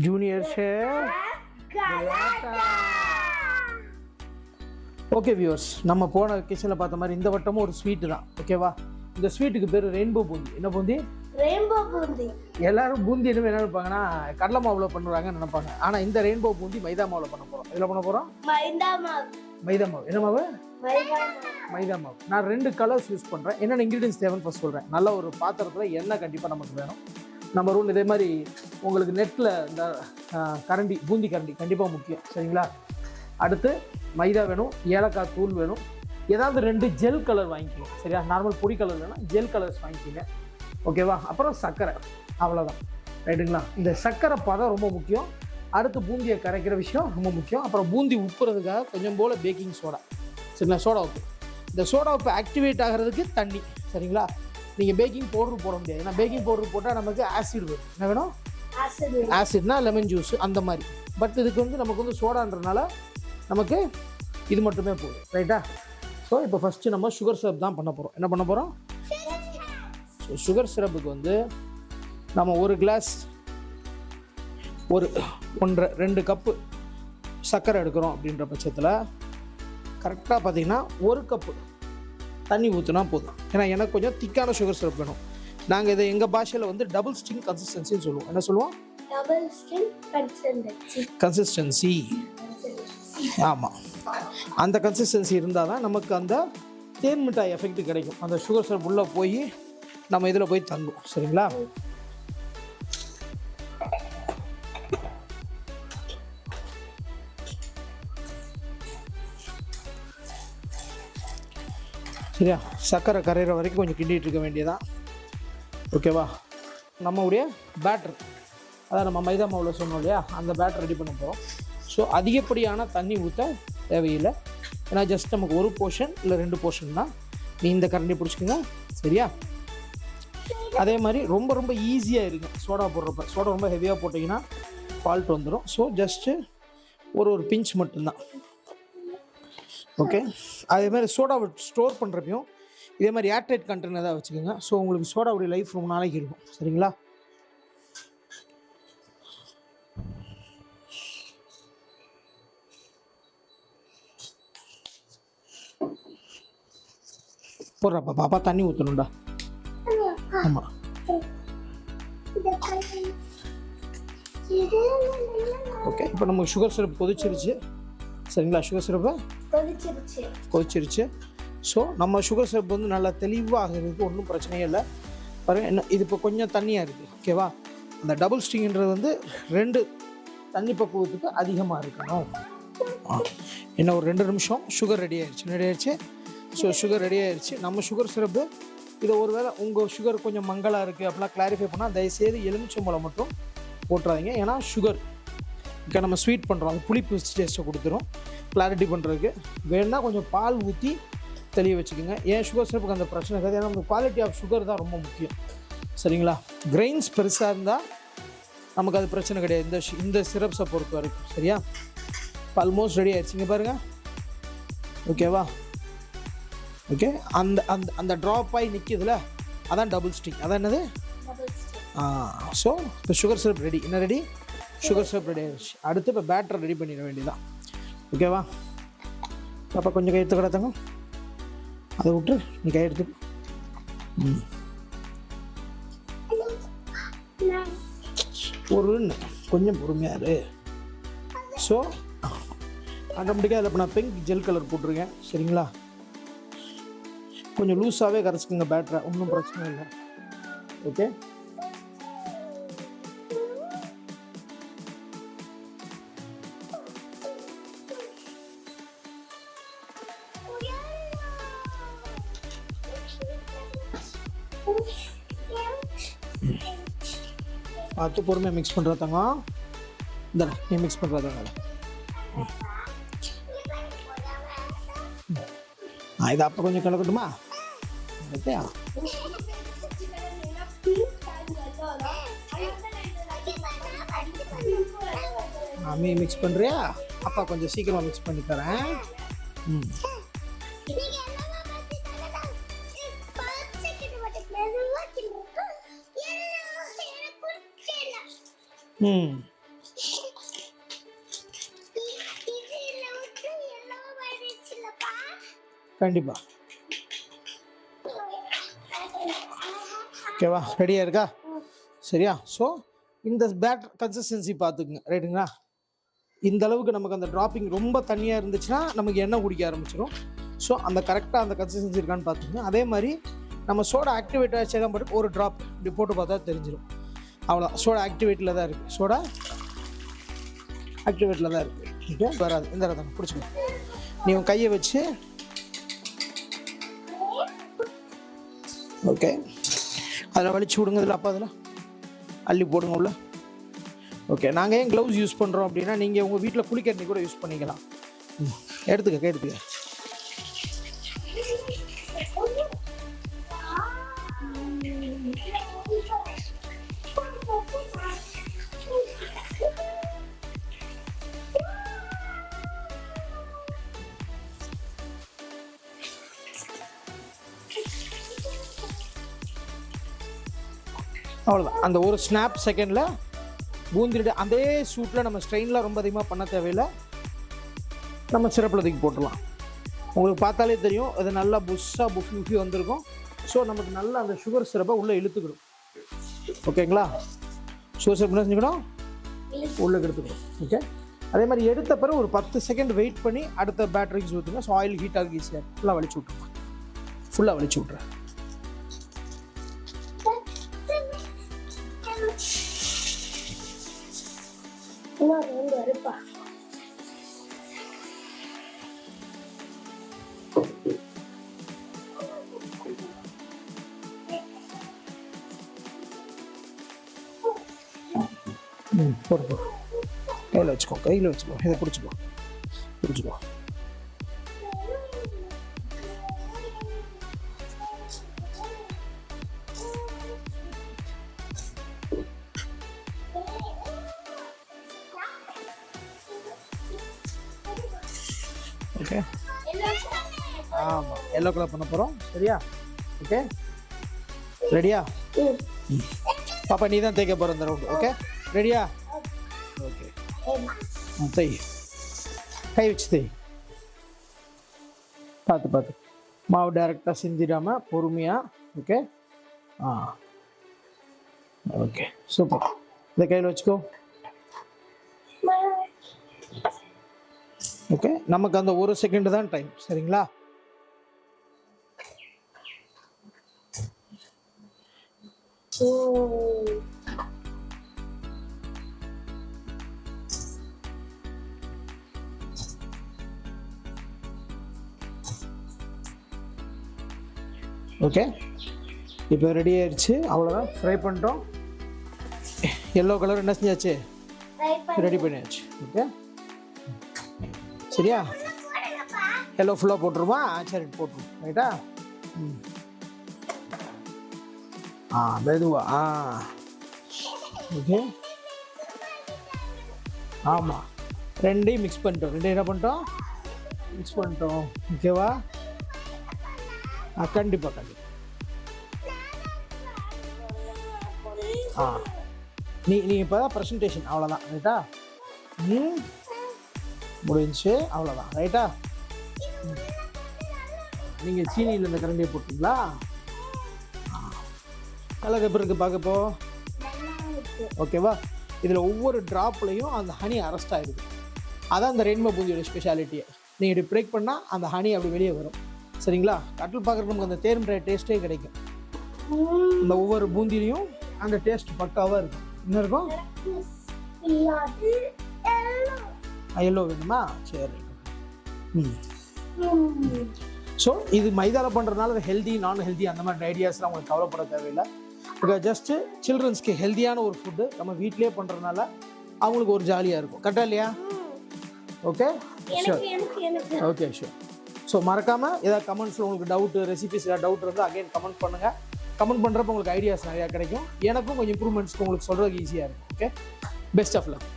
Junior shape கலாட்டா. Okay viewers, நம்ம போன கிச்சனில் பார்த்த மாதிரி இந்த வட்டமும் ஒரு ஸ்வீட்டு தான். ஓகேவா? இந்த ஸ்வீட்டுக்கு பேர் ரெயின்போ பூந்தி. என்ன பூந்தி? ரெயின்போ பூந்தி. எல்லாரும் பூந்தி என்ன நினைப்பாங்கன்னா கடலை மாவில் பண்ணுறாங்கன்னு நினைப்பாங்க. ஆனால் இந்த ரெயின்போ பூந்தி மைதா மாவில் பண்ண போகிறோம். இதில் பண்ண போகிறோம் மைதா மாவு. மைதா மாவு. என்ன மாவு? மைதா மாவு. நான் 2 கலர்ஸ் யூஸ் பண்ணுறேன். என்னென்ன இன்க்ரீடியன்ஸ் தேவைன்னு ஃபஸ்ட் சொல்கிறேன். நல்ல ஒரு பாத்திரத்தில் எண்ணெய் கண்டிப்பாக நமக்கு வேணும். நம்பர் 1, இதே மாதிரி உங்களுக்கு நெட்டில் இந்த கரண்டி, பூந்தி கரண்டி கண்டிப்பாக முக்கியம். சரிங்களா? அடுத்து மைதா வேணும், ஏலக்காய் தூள் வேணும், ஏதாவது 2 ஜெல் கலர் வாங்கிக்கோங்க. சரியா? நார்மல் பொடி கலர் வேணால் ஜெல் கலர்ஸ் வாங்கிக்கோங்க. ஓகேவா? அப்புறம் சர்க்கரை. அவ்வளோதான். ரைட்டுங்களா? இந்த சர்க்கரை பதம் ரொம்ப முக்கியம். அடுத்து பூந்தியை கரைக்கிற விஷயம் ரொம்ப முக்கியம். அப்புறம் பூந்தி உப்புறதுக்காக கொஞ்சம் போல் பேக்கிங் சோடா. சரிங்களா? சோடா உப்பு. இந்த சோடா உப்பு ஆக்டிவேட் ஆகிறதுக்கு தண்ணி. சரிங்களா? நீங்கள் பேக்கிங் பவுடர் போட முடியாது. ஏன்னா பேக்கிங் பவுடர் போட்டால் நமக்கு ஆசிட் வரும். என்ன வேணும்? ஆசிட்னா லெமன் ஜூஸ் அந்த மாதிரி. பட் இதுக்கு வந்து நமக்கு வந்து சோடான்றதுனால நமக்கு இது மட்டுமே போதும். ரைட்டா? ஸோ இப்போ ஃபஸ்ட்டு நம்ம சுகர் சிரப் தான் பண்ண போகிறோம். என்ன பண்ண போகிறோம்? ஸோ சுகர் சிரப்புக்கு வந்து நம்ம 1 கிளாஸ் 1.5-2 கப்பு சர்க்கரை எடுக்கிறோம். அப்படின்ற பட்சத்தில் கரெக்டாக பார்த்தீங்கன்னா 1 கப்பு தண்ணி ஊற்றினா போதும். ஏன்னா எனக்கு கொஞ்சம் திக்கான சுகர் சிரப் வேணும். நாங்கள் இதை எங்கள் பாஷையில் வந்து டபுள் ஸ்ட்ரிங் கன்சிஸ்டன்சின்னு சொல்லுவோம். என்ன சொல்லுவோம்? Double string consistency. ஆமாம், அந்த கன்சிஸ்டன்சி இருந்தால் தான் நமக்கு அந்த தேன் மிட்டாய் எஃபெக்ட் கிடைக்கும். அந்த சுகர் சிரப் உள்ளே போய் நம்ம இதில் போய் தங்கும். சரிங்களா? சரியா? சர்க்கரை கரையிற வரைக்கும் கொஞ்சம் கிண்டிகிட்டு இருக்க வேண்டியதான். ஓகேவா? நம்மளுடைய பேட்டர், அதான் நம்ம மைதா மாவில் சொன்னோம் இல்லையா, அந்த பேட்டர் ரெடி பண்ண போகிறோம். ஸோ அதிகப்படியான தண்ணி ஊற்ற தேவையில்லை. ஏன்னா ஜஸ்ட் நமக்கு 1 போர்ஷன் இல்லை 2 போர்ஷன் தான். நீ இந்த கரண்டி பிடிச்சிக்கோங்க. சரியா? அதே மாதிரி ரொம்ப ரொம்ப ஈஸியாக இருக்குது சோடா போடுறப்ப. சோடா ரொம்ப ஹெவியாக போட்டிங்கன்னா ஃபால்ட் வந்துடும். ஸோ ஜஸ்ட்டு ஒரு பிஞ்ச் மட்டும்தான். ஓகே? அதேமாதிரி சோடாவை ஸ்டோர் பண்ணுறப்பையும் இதே மாதிரி ஏர்டைட் கண்டெய்னர் தான் வச்சுக்கோங்க. ஸோ உங்களுக்கு சோடாவுடைய லைஃப் ரொம்ப நாளைக்கு இருக்கும். சரிங்களா? போடுறப்பா பாப்பா தண்ணி ஊற்றணும்டா. ஆமாம். ஓகே, இப்போ நம்ம சுகர் சிரப் கொதிச்சிருச்சு. சரிங்களா? சுகர் சிரப்பை கொதிச்சிருச்சு. ஸோ நம்ம சுகர் சிரப் வந்து நல்லா தெளிவாகிறதுக்கு ஒன்றும் பிரச்சனையே இல்லை. பாருங்கள், என்ன இது இப்போ கொஞ்சம் தண்ணியாக இருக்குது. ஓகேவா? அந்த டபுள் ஸ்ட்ரிங்ன்றது வந்து 2 தண்ணி பக்குவத்துக்கு அதிகமாக இருக்கணும். இன்னும் ஒரு 2 நிமிஷம் சுகர் ரெடி ஆயிடுச்சு. ஸோ சுகர் ரெடி ஆயிடுச்சு. நம்ம சுகர் சிரப்பு இதை ஒரு வேளை உங்கள் சுகர் கொஞ்சம் மங்கலாக இருக்குது அப்படிலாம் கிளாரிஃபை பண்ணால் தயவுசெய்து எலுமிச்சம்பழம் மட்டும் போட்டுறாதீங்க. ஏன்னா சுகர் இப்போ நம்ம ஸ்வீட் பண்ணுறோம், அது புளிப்பு டேஸ்ட்டை கொடுத்துரும். கிளாரிட்டி பண்ணுறதுக்கு வேணுன்னா கொஞ்சம் பால் ஊற்றி தெளிய வச்சுக்கோங்க. ஏன் சுகர் சிரப்புக்கு அந்த பிரச்சனை இருக்காது. ஏன்னா நம்ம குவாலிட்டி ஆஃப் சுகர் தான் ரொம்ப முக்கியம். சரிங்களா? கிரெயின்ஸ் பெருசாக இருந்தால் நமக்கு அது பிரச்சனை கிடையாது இந்த சிரப்ஸை பொறுத்த வரைக்கும். சரியா? இப்போ ஆல்மோஸ்ட் ரெடி ஆயிடுச்சுங்க பாருங்கள். ஓகேவா? ஓகே, அந்த அந்த அந்த ட்ராப் ஆகி நிற்கிதுல, அதான் டபுள் ஸ்ட்ரிங். அதான் என்னது? ஸோ இப்போ சுகர் சிரப் ரெடி. என்ன ரெடி? சுகர் சிரப் ரெடி ஆகிடுச்சு. அடுத்து இப்போ பேட்டர் ரெடி பண்ணிட வேண்டியதான். ஓகேவா? அப்போ கொஞ்சம் கை எடுத்து கிடத்தாங்க, அதை விட்டு நீ கை எடுத்து ஒரு கொஞ்சம் பொறுமையாக இரு. ஸோ ஆட்டோமேட்டிக்காக அதில் இப்போ நான் பிங்க் ஜெல் கலர் போட்டிருக்கேன். சரிங்களா? கொஞ்சம் லூஸாகவே கரைச்சிக்கோங்க பேட்டரை, ஒன்றும் பிரச்சனை இல்லை. ஓகே, பார்த்து பொறுமையாக மிக்ஸ் பண்ணுறதாங்க. இந்த நீ மிக்ஸ் பண்ணுறதாங்க. இதை அப்போ கொஞ்சம் கலக்கட்டுமா? ஓகேயா? மாமி மிக்ஸ் பண்ணுறியா? அப்பா கொஞ்சம் சீக்கிரமாக மிக்ஸ் பண்ணி தரேன். கண்டிப்பாக. ஓகேவா, ரெடியாக இருக்கா? சரியா? ஸோ இந்த பேட்டர் கன்சிஸ்டன்சி பார்த்துக்குங்க, ரைட்டுங்களா? இந்த அளவுக்கு நமக்கு அந்த ட்ராப்பிங் ரொம்ப தண்ணியாக இருந்துச்சுன்னா நமக்கு எண்ணெய் குடிக்க ஆரம்பிச்சிடும். ஸோ அந்த கரெக்டாக அந்த கன்சிஸ்டன்சி இருக்கான்னு பார்த்துக்குங்க. அதே மாதிரி நம்ம சோடா ஆக்டிவேட் ஆச்சு தான் போட்டு ஒரு ட்ராப் இப்படி போட்டு பார்த்தா தெரிஞ்சிடும். அவ்வளோ சோடா ஆக்டிவேட்டில் தான் இருக்குது. சோடா ஆக்டிவேட்டில் தான் இருக்குது. ஓகே, வராது. இந்த இடத்துல பிடிச்சிக்கோ. நீ உன் கையை வச்சு ஓகே அதில் வலிச்சு விடுங்க. இதில் அப்போ அதில் அள்ளி போடுங்க உள்ள. ஓகே, நாங்கள் ஏன் க்ளவுஸ் யூஸ் பண்ணுறோம் அப்படின்னா நீங்கள் உங்கள் வீட்டில் குளிக்கண்ணி கூட யூஸ் பண்ணிக்கலாம். எடுத்துக்க. அவ்வளோதான். அந்த ஒரு ஸ்னாப் செகண்டில் பூந்திட்டு அதே சூட்டில் நம்ம ஸ்ட்ரெயினில் ரொம்ப அதிகமாக பண்ண தேவையில்லை. நம்ம சிரப்பில் தூக்கி போட்டுடலாம். உங்களுக்கு பார்த்தாலே தெரியும் அது நல்லா புஃபி வந்திருக்கும். ஸோ நமக்கு நல்லா அந்த சுகர் சிரப்பை உள்ளே இழுத்துக்கிடும். ஓகேங்களா? சுகர் சிரப் என்ன செஞ்சுக்கணும், உள்ளே எடுத்துக்கணும். ஓகே, அதே மாதிரி எடுத்த பிறகு ஒரு 10 செகண்ட் வெயிட் பண்ணி அடுத்த பேட்டரிக்கு ஊற்றுங்க. ஸோ ஆயில் ஹீட் ஆகி ஈஸியாக ஃபுல்லாக வலிச்சு விட்ருறேன். போடு. கையில் வச்சுக்கோ. இதை பிடிச்சிக்கோ. ஓகே, ஆமாம், எல்லோ கலர் பண்ண போகிறோம். சரியா? ஓகே, ரெடியா? பாப்பா நீ தான் தேய்க்க போகிற இந்த ரவுண்டு. ஓகே, ரெடியா? ஓகே, தேய். கை வச்சு தேய். பார்த்து மாவு டைரெக்டாக செஞ்சிடாமல் பொறுமையாக. Okay, okay, super. இதை கையில் வச்சுக்கோ. ஓகே, நமக்கு அந்த ஒரு செகண்ட் தான் டைம். சரிங்களா? ஓகே, இப்போ ரெடி ஆயிடுச்சு. அவ்வளோதான், ஃப்ரை பண்ணிட்டோம். எல்லோ கலர் என்ன செஞ்சாச்சு, ரெடி பண்ணியாச்சு. ஓகே, சரியா? எல்லோ ஃபுல்லாக போட்டுருமா? சரி, போட்டுருவோம். ரைட்டா? மெதுவா. ஓகே, ஆமாம், ரெண்டையும் மிக்ஸ் பண்ணிட்டோம். என்ன பண்ணிட்டோம்? மிக்ஸ் பண்ணிட்டோம். ஓகேவா? கண்டிப்பாக. நீ இப்போ தான் ப்ரெசன்டேஷன். அவ்வளோதான். ரைட்டா? முடிஞ்சு. அவ்வளோதான். ரைட்டா? நீங்கள் சீனியில் இந்த கரண்டியை போட்டிங்களா? கலர் எப்படி இருக்குது பார்க்கப்போ? ஓகேவா? இதில் ஒவ்வொரு ட்ராப்லையும் அந்த ஹனி அரெஸ்ட் ஆகிடுது. அதான் அந்த ரெயின்போ பூந்தியோட ஸ்பெஷாலிட்டியை. நீங்கள் இப்படி பிரேக் பண்ணால் அந்த ஹனி அப்படி வெளியே வரும். சரிங்களா? கட்டில் பார்க்குறதுக்கு நமக்கு அந்த தேர்முறை டேஸ்ட்டே கிடைக்கும். இந்த ஒவ்வொரு பூந்திலையும் அந்த டேஸ்ட் பக்காவாக இருக்கும். என்ன இருக்கும்? எல்லோ வேணுமா? சரி. ஸோ இது மைதாவில் பண்ணுறதுனால அது ஹெல்தி நான் ஹெல்தி அந்த மாதிரி ஐடியாஸ்லாம் உங்களுக்கு கவலைப்பட தேவையில்லை. பிகாஸ் ஜஸ்ட்டு சில்ட்ரன்ஸ்க்கு ஹெல்த்தியான ஒரு ஃபுட்டு நம்ம வீட்டிலே பண்ணுறதுனால அவங்களுக்கு ஒரு ஜாலியாக இருக்கும். கரெக்டாக இல்லையா? Okay, sure. Okay, sure. So மறக்காமல் ஏதாவது கமெண்ட்ஸில் உங்களுக்கு டவுட்டு, ரெசிபிஸ் ஏதாவது டவுட் இருந்தால் அகைன் கமெண்ட் பண்ணுங்கள். கமெண்ட் பண்ணுறப்ப உங்களுக்கு ஐடியாஸ் நிறையா கிடைக்கும். எனக்கும் கொஞ்சம் இம்ப்ரூவ்மெண்ட்ஸ்க்கு உங்களுக்கு சொல்கிறதுக்கு ஈஸியாக இருக்கும். Okay, best of luck.